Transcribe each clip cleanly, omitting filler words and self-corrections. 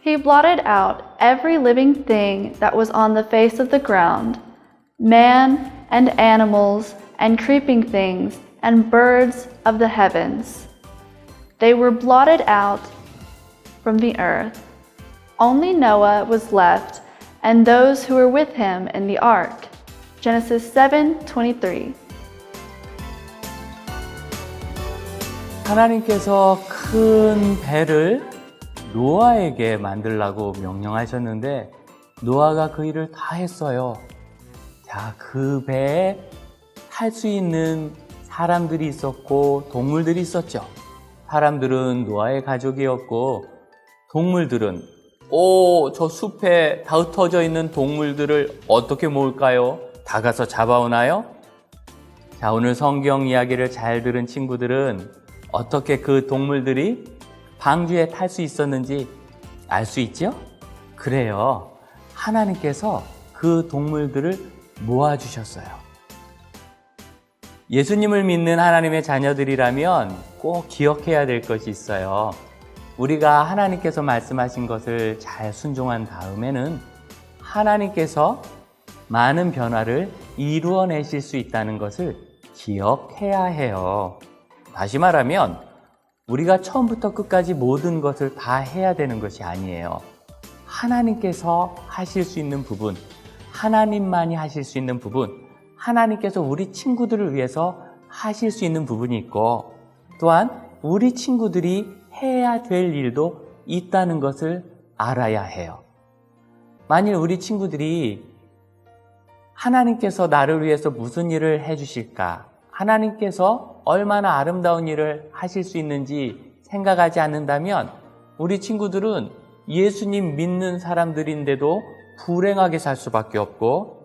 He blotted out every living thing that was on the face of the ground, man and animals and creeping things and birds of the heavens. They were blotted out from the earth. Only Noah was left and those who were with him in the ark. Genesis 7:23. 하나님께서 큰 배를 노아에게 만들라고 명령하셨는데 노아가 그 일을 다 했어요. 자, 그 배에 탈 수 있는 사람들이 있었고 동물들이 있었죠. 사람들은 노아의 가족이었고 동물들은 저 숲에 다 흩어져 있는 동물들을 어떻게 모을까요? 다 가서 잡아오나요? 자, 오늘 성경 이야기를 잘 들은 친구들은 어떻게 그 동물들이 방주에 탈 수 있었는지 알 수 있죠? 그래요. 하나님께서 그 동물들을 모아주셨어요. 예수님을 믿는 하나님의 자녀들이라면 꼭 기억해야 될 것이 있어요. 우리가 하나님께서 말씀하신 것을 잘 순종한 다음에는 하나님께서 많은 변화를 이루어내실 수 있다는 것을 기억해야 해요. 다시 말하면 우리가 처음부터 끝까지 모든 것을 다 해야 되는 것이 아니에요. 하나님께서 하실 수 있는 부분, 하나님만이 하실 수 있는 부분, 하나님께서 우리 친구들을 위해서 하실 수 있는 부분이 있고 또한 우리 친구들이 해야 될 일도 있다는 것을 알아야 해요. 만일 우리 친구들이 하나님께서 나를 위해서 무슨 일을 해주실까? 하나님께서 얼마나 아름다운 일을 하실 수 있는지 생각하지 않는다면 우리 친구들은 예수님 믿는 사람들인데도 불행하게 살 수밖에 없고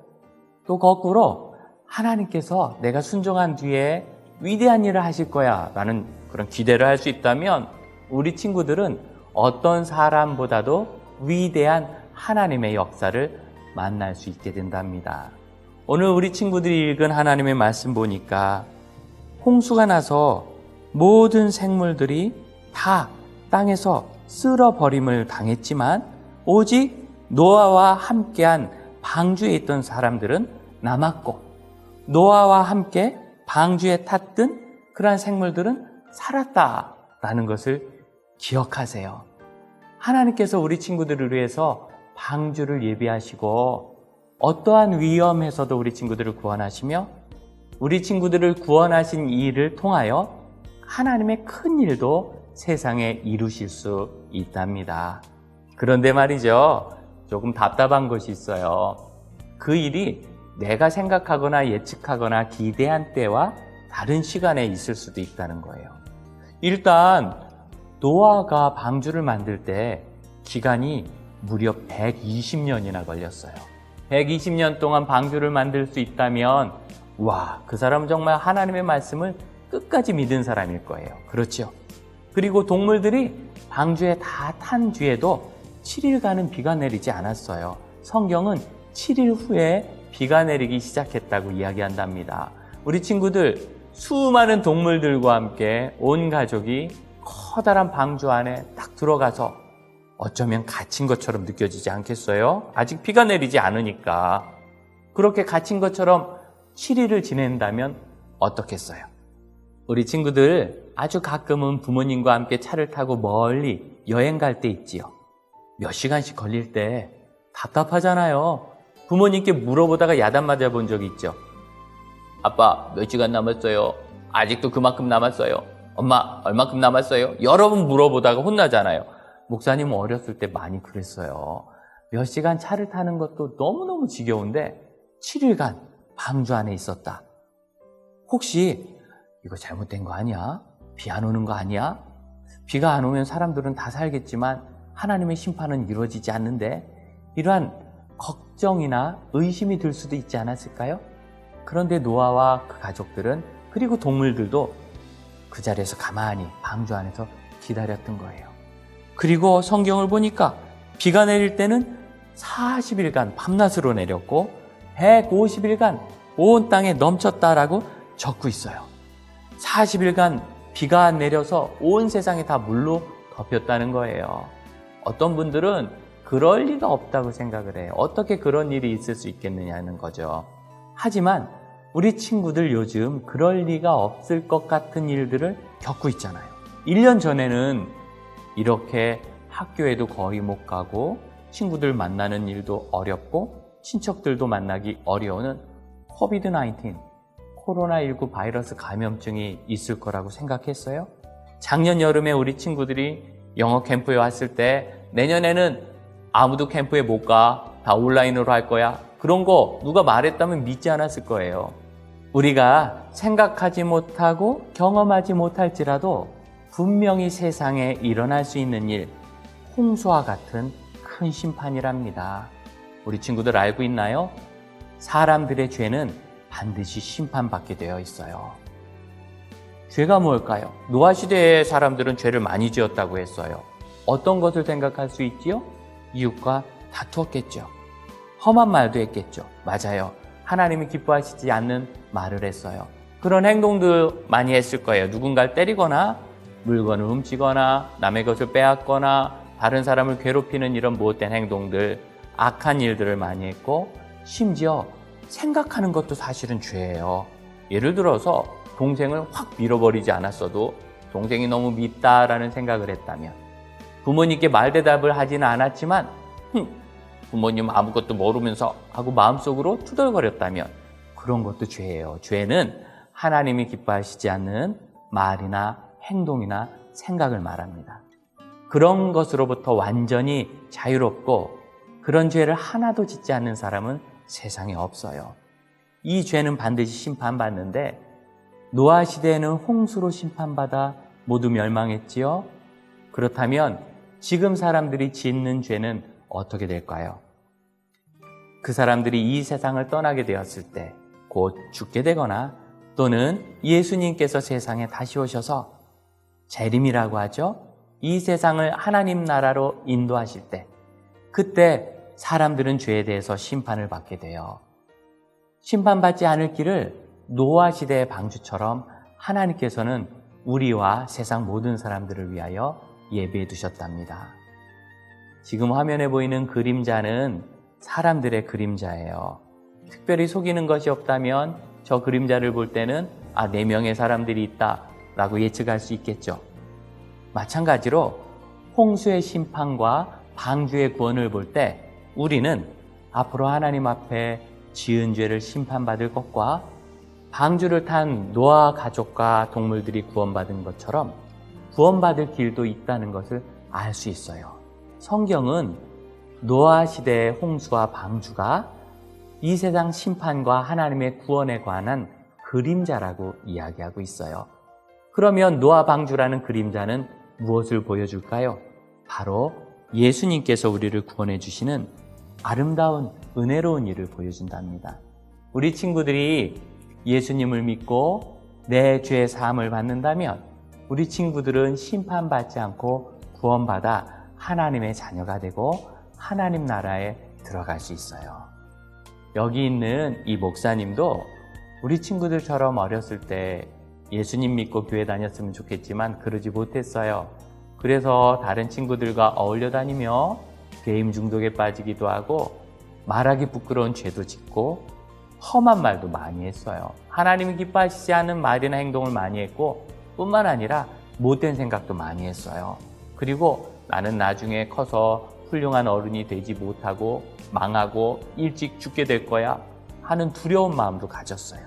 또 거꾸로 하나님께서 내가 순종한 뒤에 위대한 일을 하실 거야 라는 그런 기대를 할 수 있다면 우리 친구들은 어떤 사람보다도 위대한 하나님의 역사를 만날 수 있게 된답니다. 오늘 우리 친구들이 읽은 하나님의 말씀 보니까 홍수가 나서 모든 생물들이 다 땅에서 쓸어버림을 당했지만 오직 노아와 함께한 방주에 있던 사람들은 남았고 노아와 함께 방주에 탔던 그러한 생물들은 살았다라는 것을 기억하세요. 하나님께서 우리 친구들을 위해서 방주를 예비하시고 어떠한 위험에서도 우리 친구들을 구원하시며 우리 친구들을 구원하신 이 일을 통하여 하나님의 큰 일도 세상에 이루실 수 있답니다. 그런데 말이죠. 조금 답답한 것이 있어요. 그 일이 내가 생각하거나 예측하거나 기대한 때와 다른 시간에 있을 수도 있다는 거예요. 일단 노아가 방주를 만들 때 기간이 무려 120년이나 걸렸어요. 120년 동안 방주를 만들 수 있다면 그 사람은 정말 하나님의 말씀을 끝까지 믿은 사람일 거예요. 그렇죠? 그리고 동물들이 방주에 다 탄 뒤에도 7일간은 비가 내리지 않았어요. 성경은 7일 후에 비가 내리기 시작했다고 이야기한답니다. 우리 친구들 수많은 동물들과 함께 온 가족이 커다란 방주 안에 딱 들어가서 어쩌면 갇힌 것처럼 느껴지지 않겠어요? 아직 비가 내리지 않으니까. 그렇게 갇힌 것처럼 7일을 지낸다면 어떻겠어요? 우리 친구들 아주 가끔은 부모님과 함께 차를 타고 멀리 여행 갈 때 있지요. 몇 시간씩 걸릴 때 답답하잖아요. 부모님께 물어보다가 야단 맞아본 적 있죠. 아빠 몇 시간 남았어요? 아직도 그만큼 남았어요. 엄마 얼마큼 남았어요? 여러 번 물어보다가 혼나잖아요. 목사님은 어렸을 때 많이 그랬어요. 몇 시간 차를 타는 것도 너무너무 지겨운데 7일간 방주 안에 있었다. 혹시 이거 잘못된 거 아니야? 비 안 오는 거 아니야? 비가 안 오면 사람들은 다 살겠지만 하나님의 심판은 이루어지지 않는데 이러한 걱정이나 의심이 들 수도 있지 않았을까요? 그런데 노아와 그 가족들은 그리고 동물들도 그 자리에서 가만히 방주 안에서 기다렸던 거예요. 그리고 성경을 보니까 비가 내릴 때는 40일간 밤낮으로 내렸고 150일간 온 땅에 넘쳤다라고 적고 있어요. 40일간 비가 내려서 온 세상이 다 물로 덮였다는 거예요. 어떤 분들은 그럴 리가 없다고 생각을 해요. 어떻게 그런 일이 있을 수 있겠느냐는 거죠. 하지만 우리 친구들 요즘 그럴 리가 없을 것 같은 일들을 겪고 있잖아요. 1년 전에는 이렇게 학교에도 거의 못 가고 친구들 만나는 일도 어렵고 친척들도 만나기 어려운 코비드-19, 코로나19 바이러스 감염증이 있을 거라고 생각했어요? 작년 여름에 우리 친구들이 영어 캠프에 왔을 때 내년에는 아무도 캠프에 못 가, 다 온라인으로 할 거야. 그런 거 누가 말했다면 믿지 않았을 거예요. 우리가 생각하지 못하고 경험하지 못할지라도 분명히 세상에 일어날 수 있는 일, 홍수와 같은 큰 심판이랍니다. 우리 친구들 알고 있나요? 사람들의 죄는 반드시 심판받게 되어 있어요. 죄가 뭘까요? 노아 시대의 사람들은 죄를 많이 지었다고 했어요. 어떤 것을 생각할 수 있지요? 이웃과 다투었겠죠. 험한 말도 했겠죠. 맞아요. 하나님이 기뻐하시지 않는 말을 했어요. 그런 행동도 많이 했을 거예요. 누군가를 때리거나 물건을 훔치거나 남의 것을 빼앗거나 다른 사람을 괴롭히는 이런 못된 행동들, 악한 일들을 많이 했고 심지어 생각하는 것도 사실은 죄예요. 예를 들어서 동생을 확 밀어버리지 않았어도 동생이 너무 밉다라는 생각을 했다면, 부모님께 말대답을 하지는 않았지만 부모님 아무것도 모르면서 하고 마음속으로 투덜거렸다면 그런 것도 죄예요. 죄는 하나님이 기뻐하시지 않는 말이나 행동이나 생각을 말합니다. 그런 것으로부터 완전히 자유롭고 그런 죄를 하나도 짓지 않는 사람은 세상에 없어요. 이 죄는 반드시 심판받는데 노아 시대에는 홍수로 심판받아 모두 멸망했지요. 그렇다면 지금 사람들이 짓는 죄는 어떻게 될까요? 그 사람들이 이 세상을 떠나게 되었을 때 곧 죽게 되거나 또는 예수님께서 세상에 다시 오셔서 재림이라고 하죠. 이 세상을 하나님 나라로 인도하실 때 그때 사람들은 죄에 대해서 심판을 받게 돼요. 심판받지 않을 길을 노아 시대의 방주처럼 하나님께서는 우리와 세상 모든 사람들을 위하여 예비해 두셨답니다. 지금 화면에 보이는 그림자는 사람들의 그림자예요. 특별히 속이는 것이 없다면 저 그림자를 볼 때는 4명의 사람들이 있다 라고 예측할 수 있겠죠. 마찬가지로 홍수의 심판과 방주의 구원을 볼 때 우리는 앞으로 하나님 앞에 지은 죄를 심판받을 것과 방주를 탄 노아 가족과 동물들이 구원받은 것처럼 구원받을 길도 있다는 것을 알 수 있어요. 성경은 노아 시대의 홍수와 방주가 이 세상 심판과 하나님의 구원에 관한 그림자라고 이야기하고 있어요. 그러면 노아 방주라는 그림자는 무엇을 보여줄까요? 바로 예수님께서 우리를 구원해 주시는 아름다운 은혜로운 일을 보여준답니다. 우리 친구들이 예수님을 믿고 내 죄의 사함을 받는다면 우리 친구들은 심판받지 않고 구원받아 하나님의 자녀가 되고 하나님 나라에 들어갈 수 있어요. 여기 있는 이 목사님도 우리 친구들처럼 어렸을 때 예수님 믿고 교회 다녔으면 좋겠지만 그러지 못했어요. 그래서 다른 친구들과 어울려 다니며 게임 중독에 빠지기도 하고 말하기 부끄러운 죄도 짓고 험한 말도 많이 했어요. 하나님이 기뻐하시지 않는 말이나 행동을 많이 했고 뿐만 아니라 못된 생각도 많이 했어요. 그리고 나는 나중에 커서 훌륭한 어른이 되지 못하고 망하고 일찍 죽게 될 거야 하는 두려운 마음도 가졌어요.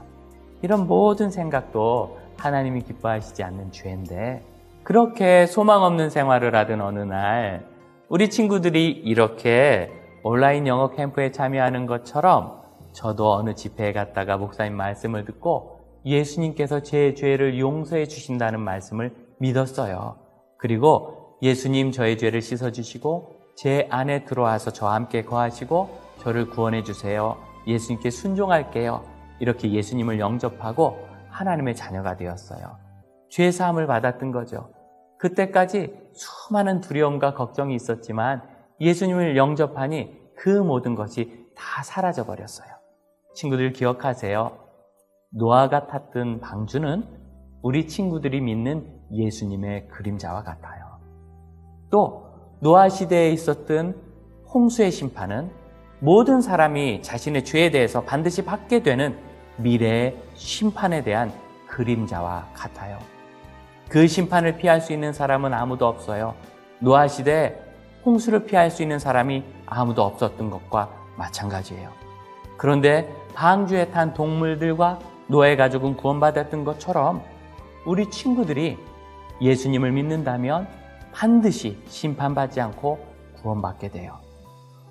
이런 모든 생각도 하나님이 기뻐하시지 않는 죄인데 그렇게 소망 없는 생활을 하던 어느 날 우리 친구들이 이렇게 온라인 영어 캠프에 참여하는 것처럼 저도 어느 집회에 갔다가 목사님 말씀을 듣고 예수님께서 제 죄를 용서해 주신다는 말씀을 믿었어요. 그리고 예수님 저의 죄를 씻어주시고 제 안에 들어와서 저와 함께 거하시고 저를 구원해 주세요. 예수님께 순종할게요. 이렇게 예수님을 영접하고 하나님의 자녀가 되었어요. 죄 사함을 받았던 거죠. 그때까지 수많은 두려움과 걱정이 있었지만 예수님을 영접하니 그 모든 것이 다 사라져 버렸어요. 친구들 기억하세요. 노아가 탔던 방주는 우리 친구들이 믿는 예수님의 그림자와 같아요. 또 노아 시대에 있었던 홍수의 심판은 모든 사람이 자신의 죄에 대해서 반드시 받게 되는 미래의 심판에 대한 그림자와 같아요. 그 심판을 피할 수 있는 사람은 아무도 없어요. 노아 시대에 홍수를 피할 수 있는 사람이 아무도 없었던 것과 마찬가지예요. 그런데 방주에 탄 동물들과 노아의 가족은 구원받았던 것처럼 우리 친구들이 예수님을 믿는다면 반드시 심판받지 않고 구원받게 돼요.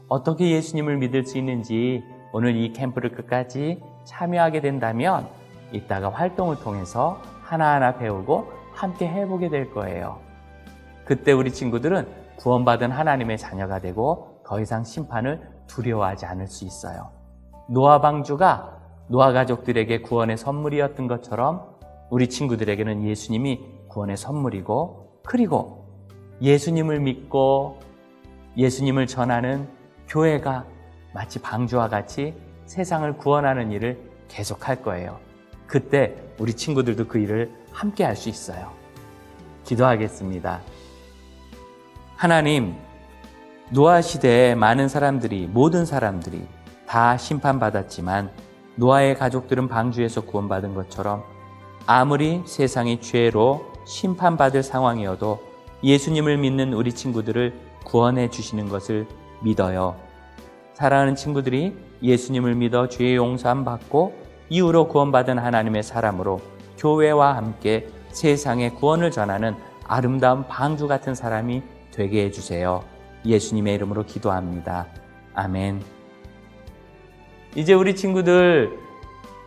어떻게 예수님을 믿을 수 있는지 오늘 이 캠프를 끝까지 참여하게 된다면 이따가 활동을 통해서 하나하나 배우고 함께 해보게 될 거예요. 그때 우리 친구들은 구원받은 하나님의 자녀가 되고 더 이상 심판을 두려워하지 않을 수 있어요. 노아 방주가 노아 가족들에게 구원의 선물이었던 것처럼 우리 친구들에게는 예수님이 구원의 선물이고, 그리고 예수님을 믿고 예수님을 전하는 교회가 마치 방주와 같이 세상을 구원하는 일을 계속할 거예요. 그때 우리 친구들도 그 일을 함께 할 수 있어요. 기도하겠습니다. 하나님, 노아 시대에 많은 사람들이, 모든 사람들이 다 심판받았지만 노아의 가족들은 방주에서 구원받은 것처럼 아무리 세상이 죄로 심판받을 상황이어도 예수님을 믿는 우리 친구들을 구원해 주시는 것을 믿어요. 사랑하는 친구들이 예수님을 믿어 죄의 용서함 받고 이후로 구원받은 하나님의 사람으로 교회와 함께 세상에 구원을 전하는 아름다운 방주 같은 사람이 되게 해주세요. 예수님의 이름으로 기도합니다. 아멘. 이제 우리 친구들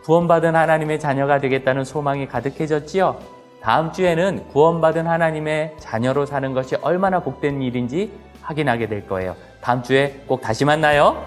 구원받은 하나님의 자녀가 되겠다는 소망이 가득해졌지요? 다음 주에는 구원받은 하나님의 자녀로 사는 것이 얼마나 복된 일인지 확인하게 될 거예요. 다음 주에 꼭 다시 만나요.